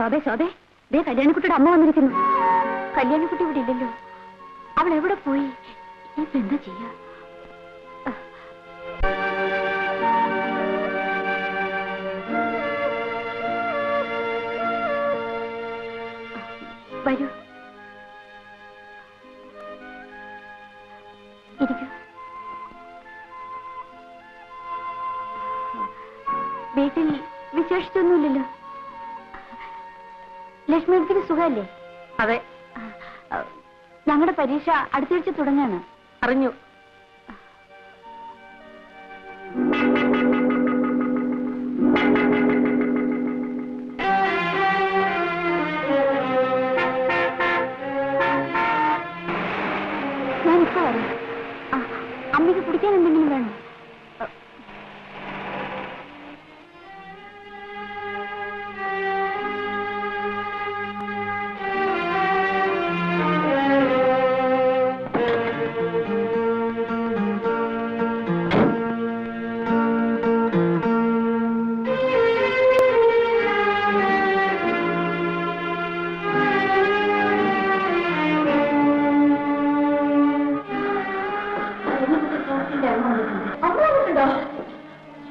ശോഭേ ശോഭേ, ദേ കല്യാണിക്കുട്ടിയുടെ അമ്മ വന്നിരിക്കുന്നു. കല്യാണിക്കുട്ടി ഇവിടെ ഇല്ലല്ലോ. അവൾ എവിടെ പോയി? ഇപ്പൊ എന്താ ചെയ്യാ? വരൂ, ഇരിക്കൂ. വീട്ടിൽ വിശേഷിച്ചൊന്നുമില്ലല്ലോ. ലക്ഷ്മിക്ക് സുഖമല്ലേ? അതെ. ഞങ്ങളുടെ പരീക്ഷ അടുത്താഴ്ച തുടങ്ങാണ്. അറിഞ്ഞു. ഞാനിപ്പോ വരാം. അമ്മയ്ക്ക് കുടിക്കാൻ എന്തെങ്കിലും വേണോ?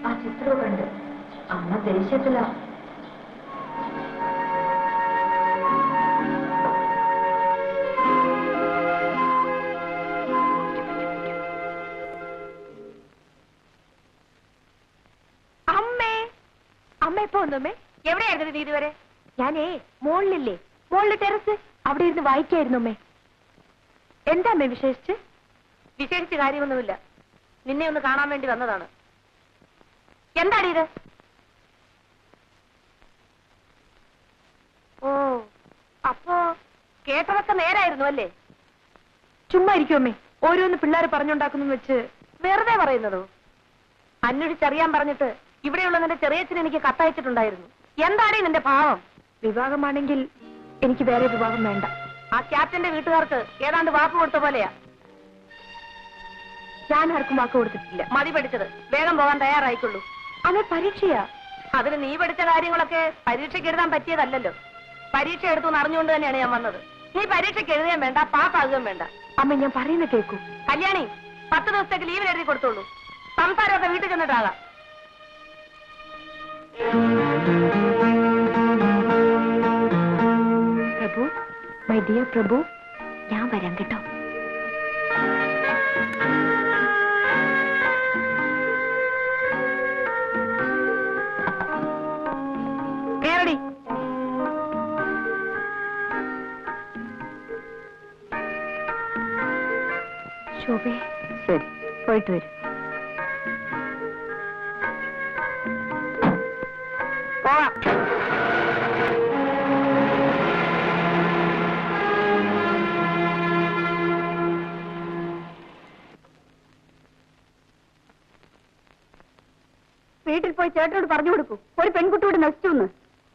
ആ ചിത്രവും കണ്ട് അമ്മ ദേഷ്യത്തില. അമ്മ ഇപ്പൊ ഒന്നുമ്മേ എവിടെയായിരുന്നു നീ ഇതുവരെ? ഞാനേ മോളിലില്ലേ, മോളില് ടെറസ്, അവിടെ ഇരുന്ന് വായിക്കായിരുന്നു അമ്മേ. എന്താ അമ്മേ വിശേഷിച്ച്? വിശേഷിച്ച് കാര്യമൊന്നുമില്ല. നിന്നെ ഒന്ന് കാണാൻ വേണ്ടി വന്നതാണ്. എന്താണ് ഇത്? ഓ, അപ്പോ കേട്ടതൊക്കെ നേരായിരുന്നു അല്ലേ? ചുമ്മാ ഇരിക്കുമേ, ഓരോന്ന് പിള്ളേർ പറഞ്ഞുണ്ടാക്കുന്നു വെച്ച് വെറുതെ പറയുന്നതോ? അന്വേഷിച്ചറിയാൻ പറഞ്ഞിട്ട് ഇവിടെയുള്ള നിന്റെ ചെറിയച്ഛന് എനിക്ക് കത്തയച്ചിട്ടുണ്ടായിരുന്നു. എന്താണ് നിന്റെ ഭാവം? വിവാഹമാണെങ്കിൽ എനിക്ക് വേറെ വിവാഹം വേണ്ട. ആ ക്യാപ്റ്റന്റെ വീട്ടുകാർക്ക് ഏതാണ്ട് വാക്ക് കൊടുത്ത പോലെയാ. ഞാൻ ആർക്കും വാക്ക് കൊടുത്തിട്ടില്ല. മതി പഠിച്ചത്, വേഗം പോകാൻ തയ്യാറായിക്കൊള്ളൂ. അത് പരീക്ഷയാ. അതിന് നീ പഠിച്ച കാര്യങ്ങളൊക്കെ പരീക്ഷയ്ക്ക് എഴുതാൻ പറ്റിയതല്ലല്ലോ. പരീക്ഷ എടുത്തു അറിഞ്ഞുകൊണ്ട് തന്നെയാണ് ഞാൻ വന്നത്. നീ പരീക്ഷയ്ക്ക് എഴുതാൻ വേണ്ട, പാസ്സാകുകയും വേണ്ട. അമ്മ ഞാൻ പറയുന്ന കേൾക്കൂ. കല്യാണി, 10 ദിവസത്തേക്ക് ലീവിൽ എഴുതി കൊടുത്തോളൂ. സംസാരമൊക്കെ വീട്ടിൽ ചെന്നിട്ടാകാം. പ്രഭു, മൈ ഡിയർ പ്രഭു, ഞാൻ വരാം കേട്ടോ. കേരടി. ശോഭേ, ശരി, പോയിട്ട് വരും. പോവാം. വീട്ടിൽ പോയി ചേട്ടനോട് പറഞ്ഞു കൊടുക്കൂ, ഒരു പെൺകുട്ടിയോട് നശിച്ചു.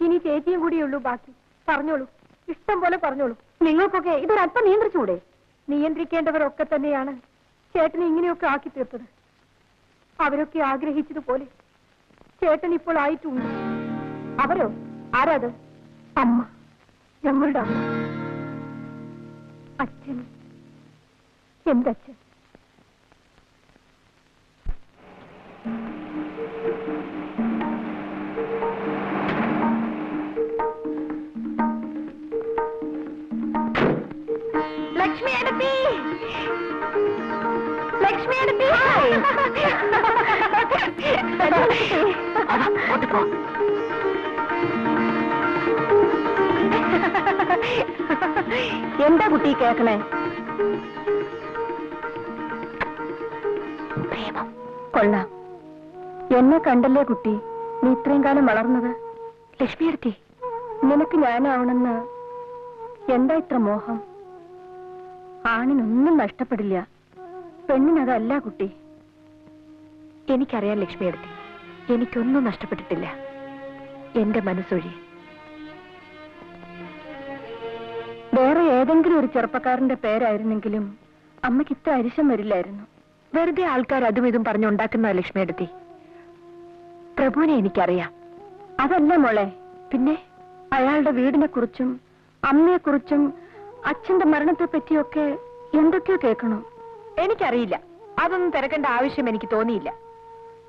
ഇനി ചേച്ചിയും കൂടിയുള്ളൂ ബാക്കി. പറഞ്ഞോളൂ, ഇഷ്ടം പോലെ പറഞ്ഞോളൂ. നിങ്ങൾക്കൊക്കെ ഇതൊരല്പം നിയന്ത്രിച്ചുകൂടെ? നിയന്ത്രിക്കേണ്ടവരൊക്കെ തന്നെയാണ് ചേട്ടനെ ഇങ്ങനെയൊക്കെ ആക്കി തീർത്തത്. അവരൊക്കെ ആഗ്രഹിച്ചതുപോലെ ചേട്ടൻ ഇപ്പോൾ ആയിട്ടുണ്ട്. അവരോ? ആരാത്? അമ്മ, ഞങ്ങളുടെ അമ്മ. അച്ഛൻ, എന്തച്ഛൻ? ലക്ഷ്മി അടുത്തി, ലക്ഷ്മി അടുത്തി. എന്താ കുട്ടി കേക്കണേ? പ്രേമം. കൊള്ളാം. എന്നെ കണ്ടല്ലേ കുട്ടി നീ ഇത്രയും കാലം വളർന്നത്? ലക്ഷ്മി അടുത്തി, നിനക്ക് ഞാനാവണമെന്ന് എന്താ ഇത്ര മോഹം? ആണിനൊന്നും നഷ്ടപ്പെടില്ല, പെണ്ണിനതല്ല കുട്ടി. എനിക്കറിയാം ലക്ഷ്മി അടുത്തി, എനിക്കൊന്നും നഷ്ടപ്പെട്ടിട്ടില്ല. എന്റെ മനസ്സൊഴി. വേറെ ഏതെങ്കിലും ഒരു ചെറുപ്പക്കാരന്റെ പേരായിരുന്നെങ്കിലും അമ്മയ്ക്ക് ഇത്ര അരിശം വരില്ലായിരുന്നു. വെറുതെ ആൾക്കാർ അതും ഇതും പറഞ്ഞുണ്ടാക്കുന്ന ലക്ഷ്മി അടുത്തി. പ്രഭുവിനെ എനിക്കറിയാം. അതല്ല മോളെ, പിന്നെ അയാളുടെ വീടിനെ കുറിച്ചും അമ്മയെക്കുറിച്ചും അച്ഛന്റെ മരണത്തെ പറ്റിയൊക്കെ എന്തൊക്കെയോ കേൾക്കണോ? എനിക്കറിയില്ല. അതൊന്നും തിരക്കേണ്ട ആവശ്യം എനിക്ക് തോന്നിയില്ല.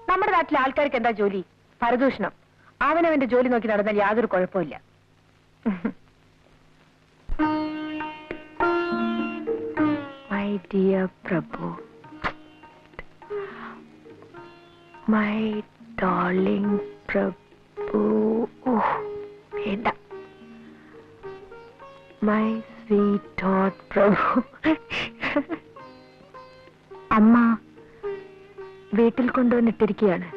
നമ്മുടെ നാട്ടിലെ ആൾക്കാർക്ക് എന്താ ജോലി? പരദൂഷണം. അവനവന്റെ ജോലി നോക്കി നടന്നാൽ യാതൊരു കുഴപ്പമില്ല. My dear Prabhu, my darling Prabhu, വേണ്ട, മൈ സ്വീറ്റ് ഡോട്ട് പ്രഭു. അമ്മ വീട്ടിൽ കൊണ്ടുവന്നിട്ടിരിക്കുകയാണ്.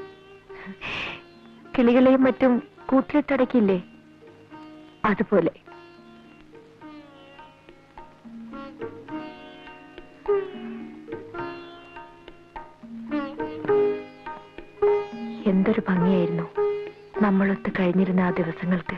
കിളികളെയും മറ്റും കൂട്ടിലിട്ടടക്കില്ലേ, അതുപോലെ. എന്തൊരു ഭംഗിയായിരുന്നു നമ്മളൊത്ത് കഴിഞ്ഞിരുന്ന ആ ദിവസങ്ങൾക്ക്.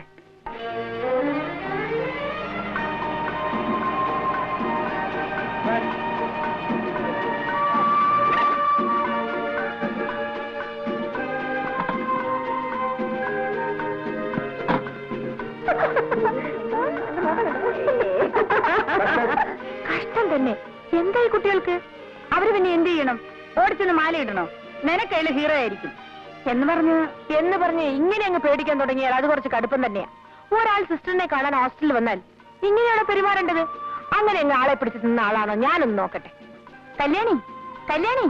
കഷ്ടം തന്നെ. എന്തായി കുട്ടികൾക്ക്? അവര് പിന്നെ എന്ത് ചെയ്യണം? ഓടിച്ചൊന്ന് മാലയിടണോ? നിനക്കതില് ഹീറോ ആയിരിക്കും എന്ന് പറഞ്ഞ് ഇങ്ങനെ അങ്ങ് പേടിക്കാൻ തുടങ്ങിയാൽ അത് കുറച്ച് കടുപ്പം തന്നെയാ. ഒരാൾ സിസ്റ്ററിനെ കാണാൻ ഹോസ്റ്റലിൽ വന്നാൽ ഇങ്ങനെയാണോ പെരുമാറേണ്ടത്? അങ്ങനെ അങ്ങ് ആളെ പിടിച്ച് നിന്ന ആളാണോ? ഞാനൊന്ന് നോക്കട്ടെ. കല്യാണി, കല്യാണി,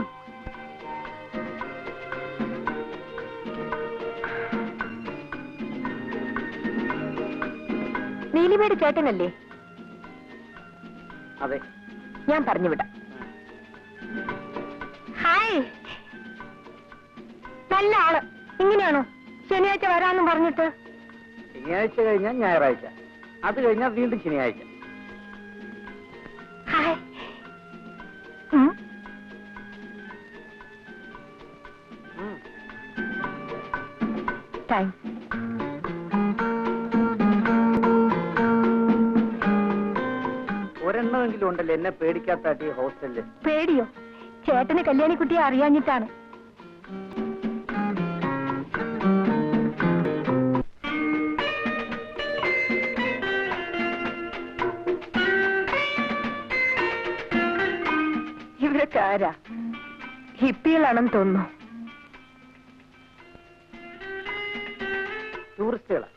നീലിമയുടെ ചേട്ടനല്ലേ? അതെ, ഞാൻ പറഞ്ഞുവിടാം. ഹായ്, നല്ല ആള്. ഇങ്ങനെയാണോ ശനിയാഴ്ച വരാന്നും പറഞ്ഞിട്ട്? ശനിയാഴ്ച കഴിഞ്ഞാൽ ഞായറാഴ്ച, അത് കഴിഞ്ഞാൽ വീണ്ടും ശനിയാഴ്ച. ഹായ്. താങ്ക്സ്. ഒരെണ്ണമെങ്കിലും ഉണ്ടല്ലോ എന്നെ പേടിക്കാത്ത ഹോസ്റ്റലില്. പേടിയോ? ചേട്ടന് കല്യാണിക്കുട്ടിയെ അറിയാഞ്ഞിട്ടാണ്. ഇവരൊക്കെ ആരാ? ഹിപ്പികളാണെന്ന് തോന്നുന്നു. ടൂറിസ്റ്റുകളാ.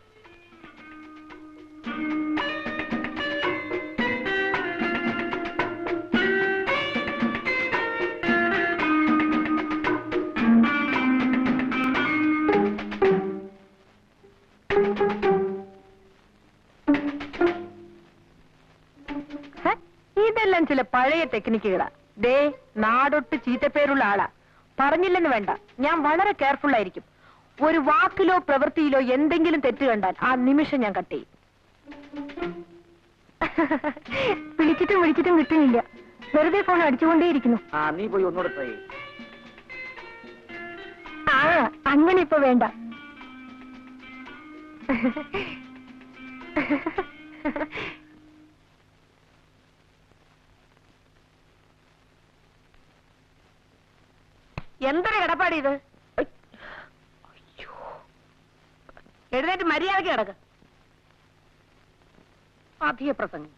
ഇതെല്ലാം ചില പഴയ ടെക്നിക്കുകളാ. ദേ, നാടൊട്ട് ചീത്തപ്പേരുള്ള ആളാ. പറഞ്ഞില്ലെന്ന് വേണ്ട, ഞാൻ വളരെ കെയർഫുൾ ആയിരിക്കും. ഒരു വാക്കിലോ പ്രവൃത്തിയിലോ എന്തെങ്കിലും തെറ്റ് കണ്ടാൽ ആ നിമിഷം ഞാൻ കട്ട് ചെയ്യും. വിളിച്ചിട്ടും കിട്ടുന്നില്ല. വെറുതെ ഫോൺ അടിച്ചുകൊണ്ടേയിരിക്കുന്നു. നീ പോയി ഒന്നുകൂടെ ട്രൈ ചെയ്യും. അങ്ങനെ ഇപ്പൊ വേണ്ട. എന്തൊരു കിടപ്പാടി ഇത്? എഴുന്നേറ്റ് മര്യാദയ്ക്ക് കിടക്ക്. അധിക പ്രസംഗം.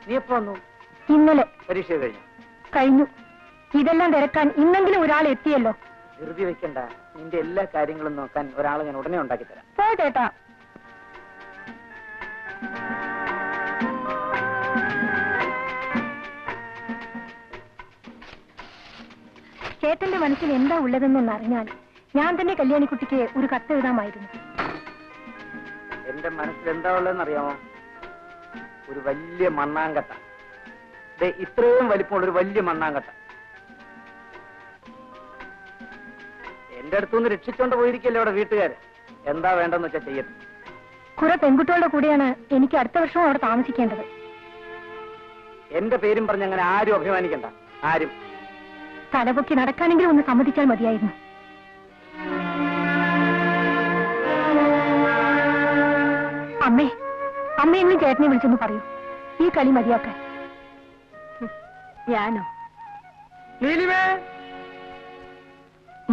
നീ എപ്പോ വന്നു? ഇന്നലെ. പരീക്ഷ കഴിഞ്ഞു. ഇതെല്ലാം തിരക്കാൻ ഇന്നെങ്കിലും ഒരാൾ എത്തിയല്ലോ. ധൃതി വെക്കണ്ട. നിന്റെ എല്ലാ കാര്യങ്ങളും നോക്കാൻ ഒരാളെ ഞാൻ ഉടനെ ഉണ്ടാക്കി തരാം. പോ ചേട്ടാ. ചേട്ടന്റെ മനസ്സിൽ എന്താ ഉള്ളതെന്നൊന്നറിഞ്ഞാൽ ഞാൻ തന്നെ കല്യാണിക്കുട്ടിക്ക് ഒരു കത്ത് എഴുതാമായിരുന്നു. എന്റെ മനസ്സിൽ എന്താ ഉള്ളതെന്ന് അറിയാമോ? ഒരു വലിയ മണ്ണാങ്കട്ട. ഇത്രയും വലിപ്പമുള്ള ഒരു വലിയ മണ്ണാങ്കട്ട എന്റെ അടുത്തുനിന്ന് രക്ഷിച്ചോണ്ട് പോയിരിക്കല്ലേ അവിടെ വീട്ടുകാര്. എന്താ വേണ്ടെന്ന് വെച്ചാൽ ചെയ്യട്ടെ. കുറെ പെൺകുട്ടികളുടെ കൂടെയാണ് എനിക്ക് അടുത്ത വർഷവും അവിടെ താമസിക്കേണ്ടത്. എന്റെ പേരും പറഞ്ഞ് അങ്ങനെ ആരും അഭിമാനിക്കണ്ട. ആരും. തലപൊക്കി നടക്കാനെങ്കിലും ഒന്ന് സമ്മതിച്ചാൽ മതിയായിരുന്നു. അമ്മേ, അമ്മയെങ്കിലും ചേട്ടനെ വിളിച്ചൊന്ന് പറയൂ, ഈ കളി മതിയാക്കാൻ. ഞാനോ?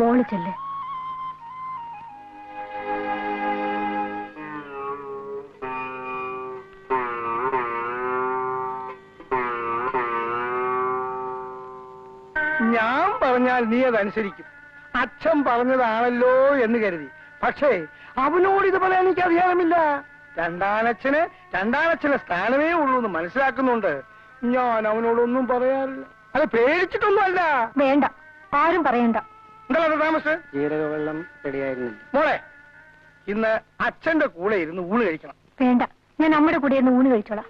മോള് ചെല്ല്. ഞാൻ പറഞ്ഞാൽ നീ അതനുസരിക്കും. അച്ഛൻ പറഞ്ഞതാണല്ലോ എന്ന് കരുതി. പക്ഷേ അവനോട് ഇത് പറയാൻ എനിക്ക് അധികാരമില്ല. രണ്ടാനച്ഛന് സ്ഥാനമേ ഉള്ളൂ എന്ന് മനസ്സിലാക്കുന്നുണ്ട്. ഞാൻ അവനോടൊന്നും പറയാറില്ല. അത് പേടിച്ചിട്ടൊന്നും അല്ല. വേണ്ട, ആരും പറയണ്ട. എന്താ താമസം? ജീരകവെള്ളം റെഡിയായിരുന്നു. മോളെ, ഇന്ന് അച്ഛന്റെ കൂടെ ഇരുന്ന് ഊണ് കഴിക്കണം. വേണ്ട, ഞാൻ നമ്മുടെ കൂടെ ഇരുന്ന് ഊണ് കഴിച്ചോളാം.